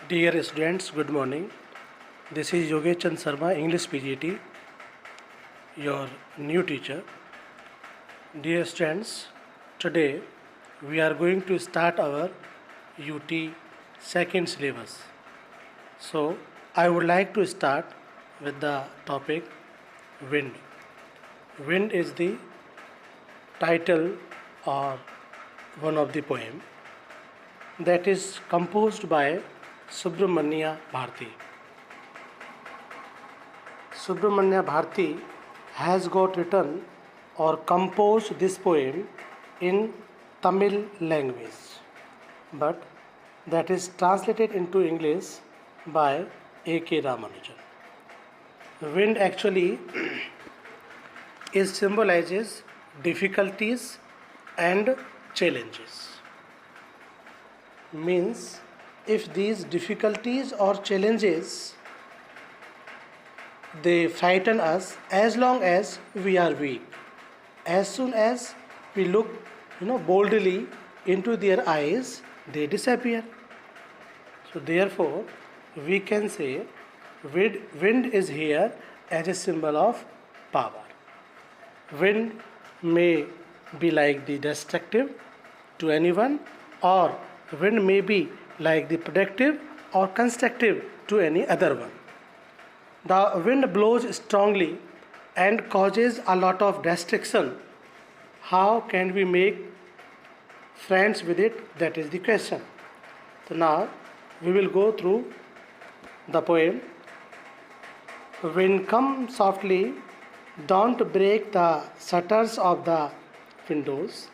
Dear students, good morning. This is Yogesh Chand Sharma, English PGT, your new teacher. Dear students, today we are going to start our UT second syllabus. So, I would like to start with the topic wind. Wind is the title or one of the poem that is composed by Subramanya Bharti. Subramanya Bharti has got written or composed this poem in Tamil language, but that is translated into English by A.K. Ramanujan. Wind actually is symbolizes difficulties and challenges. Means if these difficulties or challenges they frighten us as long as we are weak. As soon as we look, boldly into their eyes, they disappear. So therefore, we can say wind is here as a symbol of power. Wind may be like the destructive to anyone, or wind may be like the productive or constructive to any other one. The wind blows strongly and causes a lot of destruction. How can we make friends with it? That is the question. So now we will go through the poem. Wind come softly, don't break the shutters of the windows,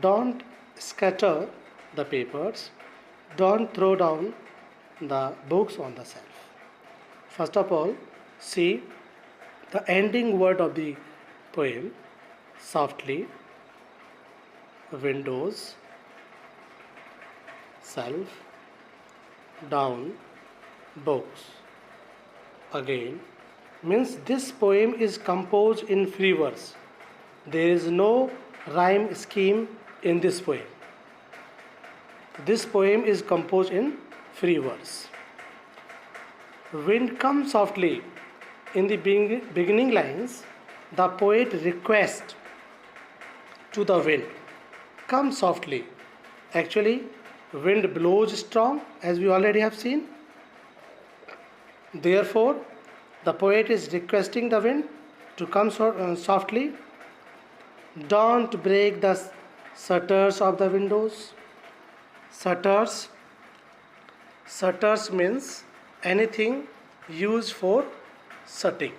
don't scatter the papers, don't throw down the books on the shelf. First of all, see the ending word of the poem softly, windows, shelf, down, books. Again, means this poem is composed in free verse. There is no rhyme scheme in this poem. This poem is composed in free verse. Wind comes softly. In the beginning lines, the poet requests to the wind, come softly. Actually, wind blows strong, as we already have seen. Therefore, the poet is requesting the wind to come softly. Don't break the shutters of the windows. Shutters means anything used for shutting,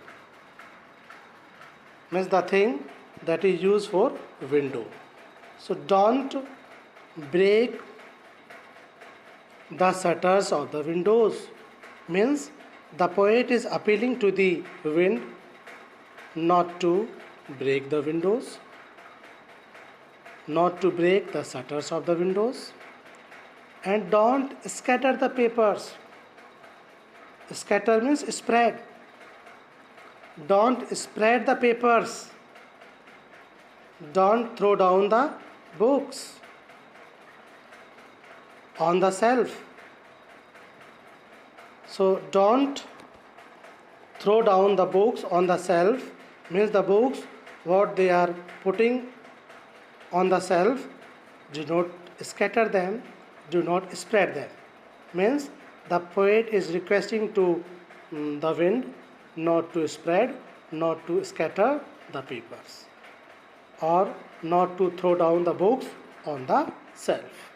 means the thing that is used for window. So don't break the shutters of the windows, means the poet is appealing to the wind not to break the windows, not to break the shutters of the windows, and don't scatter the papers. Scatter means spread. Don't spread the papers. Don't throw down the books on the shelf. So don't throw down the books on the shelf means the books what they are putting on the shelf, do not scatter them, do not spread them. Means the poet is requesting to the wind not to spread, not to scatter the papers, or not to throw down the books on the shelf.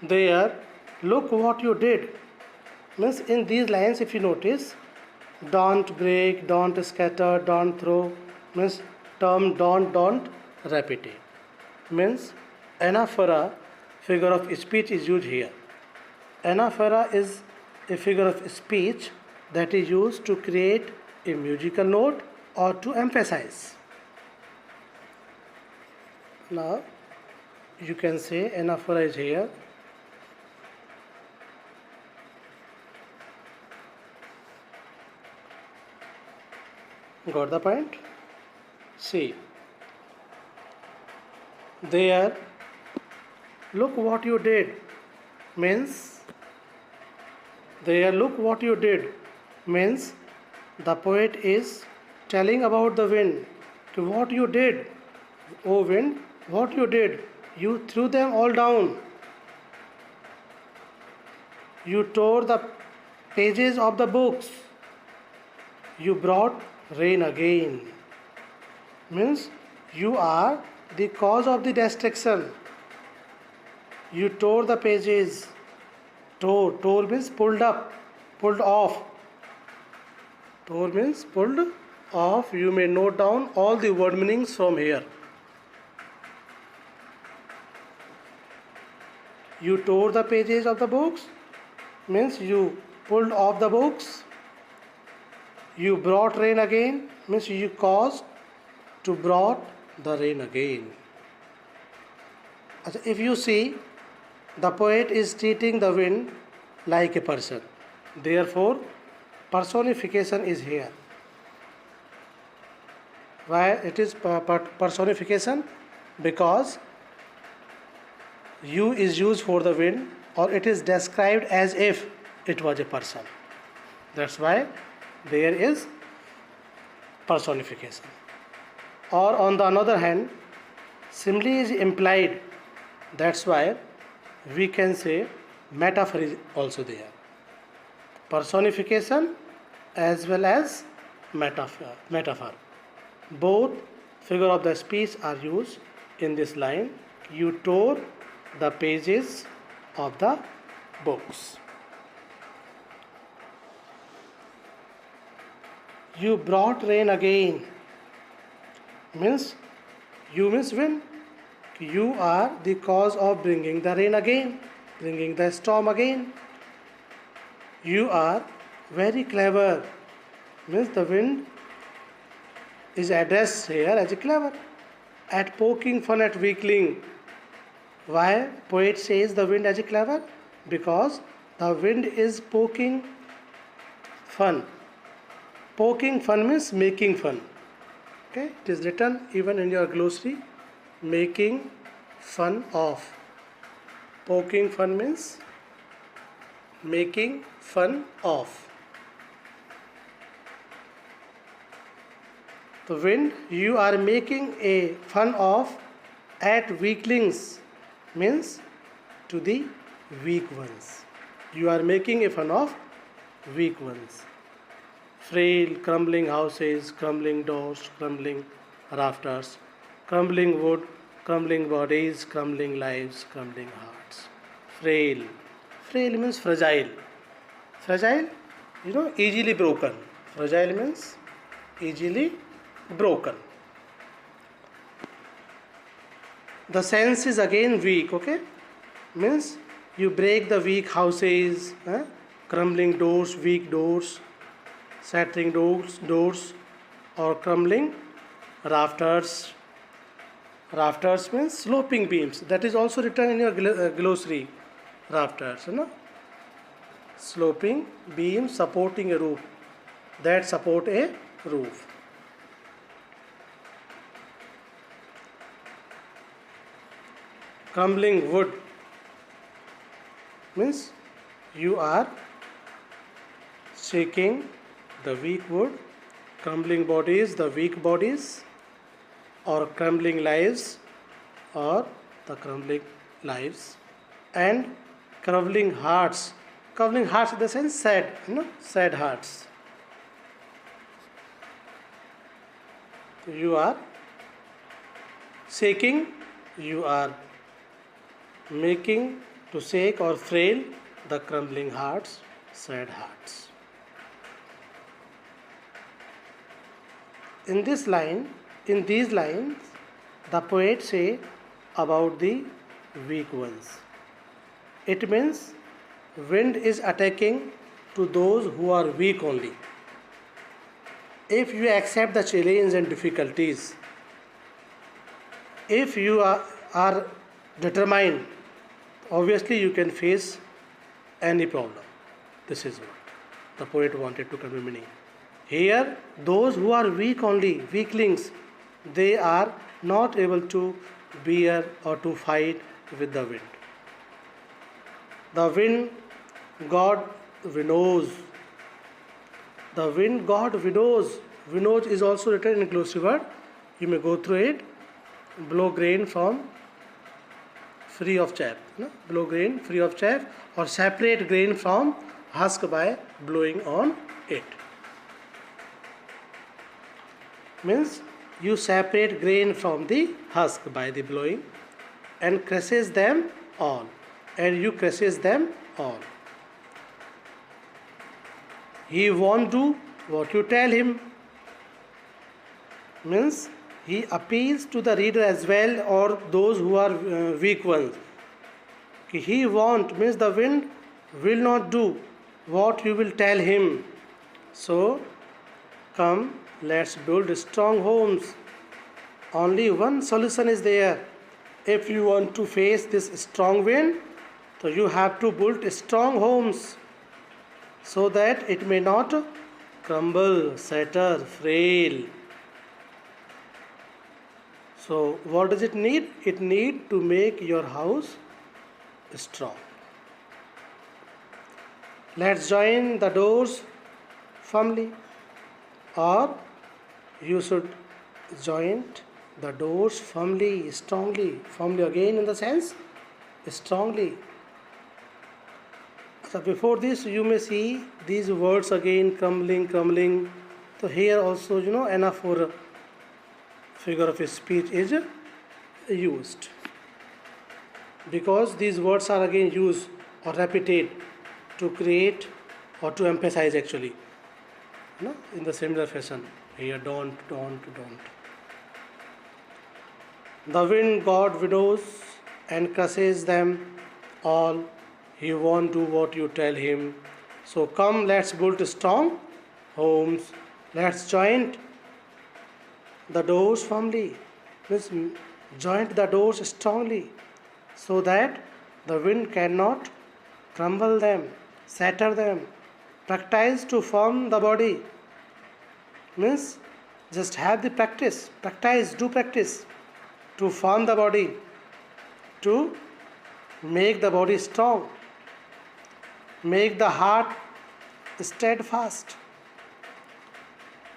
There, look what you did. Means in these lines, if you notice, don't break, don't scatter, don't throw, means term don't repeat it. Means anaphora, figure of speech is used here. Anaphora is a figure of speech that is used to create a musical note or to emphasize. Now you can say anaphora is here. Got the point? See, there, look what you did. means there, look what you did, means the poet is telling about the wind. What you did, oh wind, what you did, you threw them all down, you tore the pages of the books, you brought rain again. Means you are the cause of the destruction. You tore the pages. Tore means pulled up, pulled off. Tore means pulled off. You may note down all the word meanings from here. You tore the pages of the books means you pulled off the books. You brought rain again means you caused to brought the rain again. If you see, the poet is treating the wind like a person. Therefore, personification is here. Why it is personification? Because you is used for the wind, or it is described as if it was a person. That's why there is personification. Or on the other hand, simile is implied. That's why we can say metaphor is also there. Personification as well as metaphor. Both figure of the speech are used in this line. You tore the pages of the books. You brought rain again. Means you means when you are the cause of bringing the rain again, bringing the storm again. You are very clever. Means the wind is addressed here as a clever at poking fun at weakling. Why poet says the wind as a clever? Because the wind is poking fun. Poking fun means making fun. Okay, it is written even in your glossary, making fun of. Poking fun means making fun of. The wind, you are making a fun of at weaklings, means to the weak ones. You are making a fun of weak ones. Frail, crumbling houses, crumbling doors, crumbling rafters, crumbling wood, crumbling bodies, crumbling lives, crumbling hearts. Frail. Frail means fragile. Fragile, easily broken. Fragile means easily broken. The sense is again weak, okay? Means you break the weak houses, crumbling doors, weak doors, shattering doors, or crumbling rafters. Rafters means sloping beams. That is also written in your glossary. Rafters, sloping beams supporting a roof. That support a roof. Crumbling wood means you are shaking the weak wood, crumbling bodies, the weak bodies, or crumbling lives, or the crumbling lives, and crumbling hearts. Crumbling hearts in the sense sad, sad hearts. You are shaking, you are making to shake or frail the crumbling hearts, sad hearts. In these lines, the poet say about the weak ones. It means wind is attacking to those who are weak only. If you accept the challenge and difficulties, if you are determined, obviously you can face any problem. This is what the poet wanted to convey meaning. Here, those who are weak only, weaklings, they are not able to bear or to fight with the wind. The wind God winnows. The wind God winnows. Winnows is also written in inclusive word. You may go through it. Blow grain from free of chaff. No? Blow grain free of chaff, or separate grain from husk by blowing on it. Means you separate grain from the husk by the blowing, and crushes them all. And you crushes them all. He won't do what you tell him. Means he appeals to the reader as well, or those who are weak ones. He won't means the wind will not do what you will tell him. So come, let's build strong homes. Only one solution is there. If you want to face this strong wind, so you have to build strong homes so that it may not crumble, shatter, frail. So what does it need? It need to make your house strong. Let's join the doors firmly, or you should join the doors firmly, strongly. Firmly again in the sense strongly. So before this you may see these words again crumbling. So here also enough for figure of speech is used, because these words are again used or repeated to create or to emphasize actually, in the similar fashion. Here don't. The wind God winnows and crushes them all. He won't do what you tell him. So come, let's build strong homes. Let's joint the doors firmly. Means joint the doors strongly, so that the wind cannot crumble them, shatter them. Practice to form the body. Means just have the practice. Do practice to form the body, to make the body strong. Make the heart steadfast.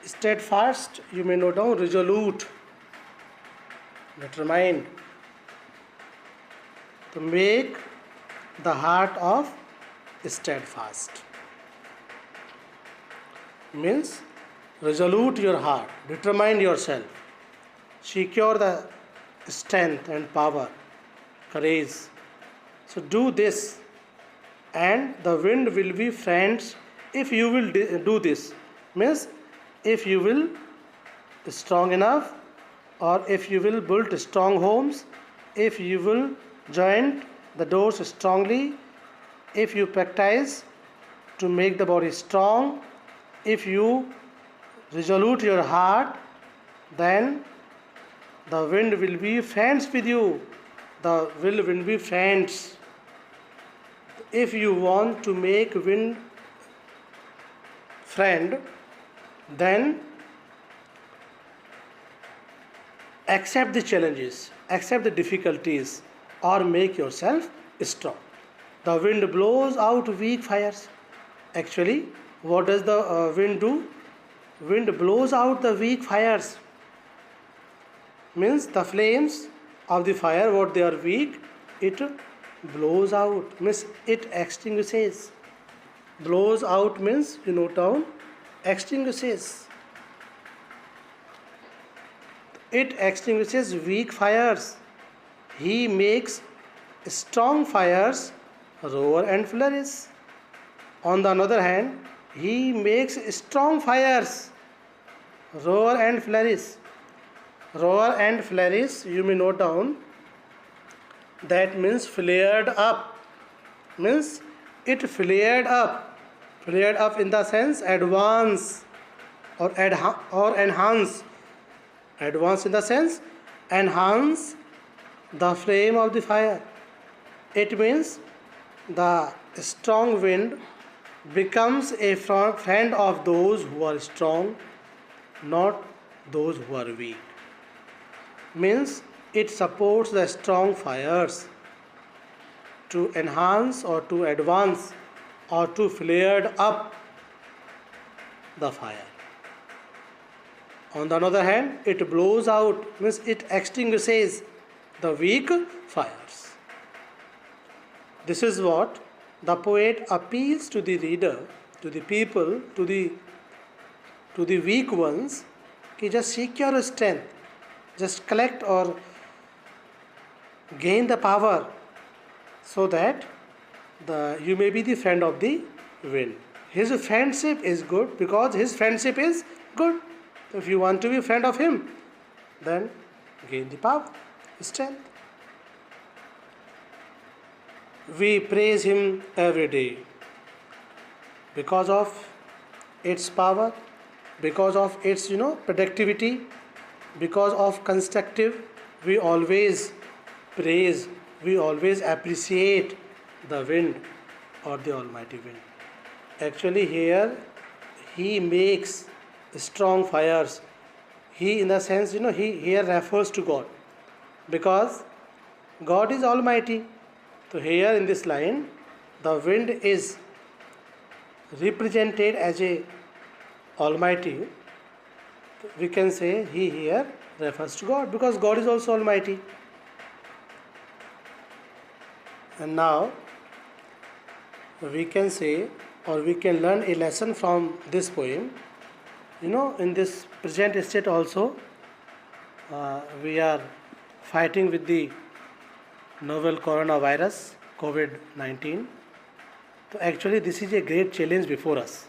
Steadfast, you may note down, resolute, determined. To make the heart of steadfast means resolute your heart, determine yourself, secure the strength and power, courage. So do this, and the wind will be friends if you will do this. Means if you will strong enough, or if you will build strong homes, if you will join the doors strongly, if you practice to make the body strong, if you resolute your heart, then the wind will be friends with you. The wind will be friends. If you want to make wind friend, then accept the challenges, accept the difficulties, or make yourself strong. The wind blows out weak fires. Actually, what does the wind do? Wind blows out the weak fires. Means the flames of the fire, what they are weak, it blows out. Means it extinguishes. Blows out means, you note down, extinguishes. It extinguishes weak fires. He makes strong fires roar and flourish. On the other hand, he makes strong fires roar and flourish. Roar and flourish, you may note down, that means flared up. Means it flared up. Flared up in the sense advance or enhance. Advance in the sense enhance the flame of the fire. It means the strong wind becomes a friend of those who are strong, not those who are weak. Means it supports the strong fires to enhance or to advance or to flare up the fire. On the other hand, it blows out, means it extinguishes the weak fires. This is what the poet appeals to the reader, to the people, to the weak ones, कि just seek your strength, just collect or gain the power so that you may be the friend of the wind. His friendship is good because his friendship is good. If you want to be a friend of him, then gain the power, strength. We praise him every day because of its power, because of its productivity, because of constructive. We always praise, we always appreciate the wind or the almighty wind. Actually here he makes strong fires. He, in the sense, he here refers to God, because God is almighty. So here in this line, the wind is represented as a almighty. We can say he here refers to God, because God is also almighty. And now we can say, or we can learn a lesson from this poem. In this present state also, we are fighting with the novel coronavirus, COVID-19. So actually this is a great challenge before us.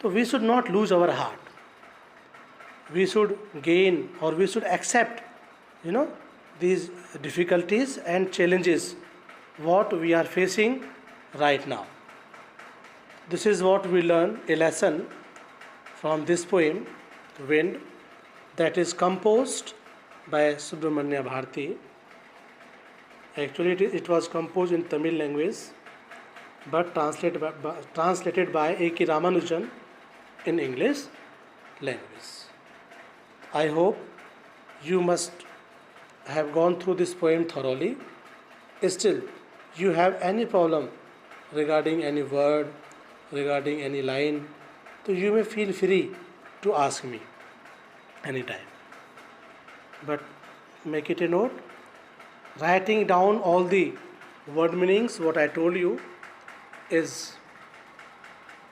So we should not lose our heart. We should gain, or we should accept, these difficulties and challenges what we are facing right now. This is what we learn, a lesson from this poem, Wind, that is composed by Subramanya Bharati. Actually it was composed in Tamil language, but translated by A.K. Ramanujan in English language. I hope you must have gone through this poem thoroughly. Still, you have any problem regarding any word, regarding any line, so you may feel free to ask me anytime. But make it a note, writing down all the word meanings, what I told you, is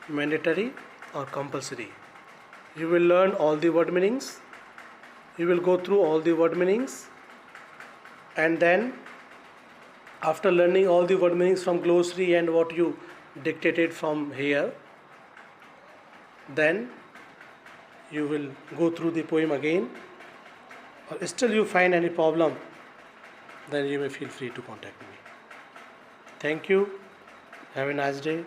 mandatory or compulsory. You will learn all the word meanings, you will go through all the word meanings, and then after learning all the word meanings from glossary and what you dictated from here, then you will go through the poem again. Or still you find any problem, then you may feel free to contact me. Thank you. Have a nice day.